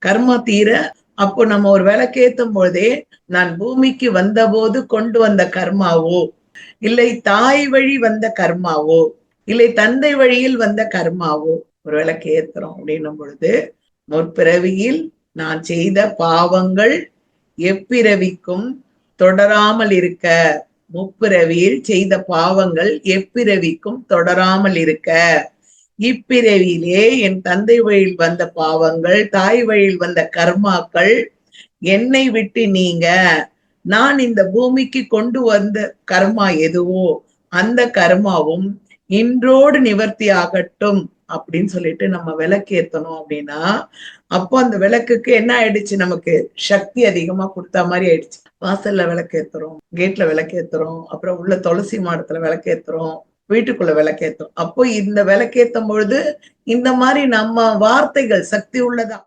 கர்மா தீர அப்போ நம்ம ஒரு விளக்கேத்தும் பொழுதே நான் பூமிக்கு வந்தபோது கொண்டு வந்த கர்மாவோ, இல்லை தாய் வழி வந்த கர்மாவோ, இல்லை தந்தை வழியில் வந்த கர்மாவோ ஒரு விளக்கு ஏத்துறோம் அப்படின்னும் பொழுது, முற்பிறவியில் நான் செய்த பாவங்கள் எப்பிறவிக்கும் தொடராமல் இருக்க, முப்பிறவியில் செய்த பாவங்கள் எப்பிறவிக்கும் தொடராமல் இருக்க, இப்பிறவியிலே என் தந்தை வழியில் வந்த பாவங்கள், தாய் வழியில் வந்த கர்மாக்கள் என்னை விட்டு நீங்க, நான் இந்த பூமிக்கு கொண்டு வந்த கர்மா எதுவோ அந்த கர்மாவும் இன்றோடு நிவர்த்தி ஆகட்டும் அப்படின்னு சொல்லிட்டு நம்ம விளக்கேத்தணும் அப்படின்னா, அப்போ அந்த விளக்குக்கு என்ன ஆயிடுச்சு, நமக்கு சக்தி அதிகமா கொடுத்த மாதிரி ஆயிடுச்சு. வாசல்ல விளக்கேத்துறோம், கேட்ல விளக்கேத்துறோம், அப்புறம் உள்ள துளசி மாடத்துல விளக்கேத்துறோம், வீட்டுக்குள்ள விளக்கேத்துறோம். அப்போ இந்த விளக்கேத்தும் பொழுது இந்த மாதிரி நம்ம வார்த்தைகள் சக்தி உள்ளதா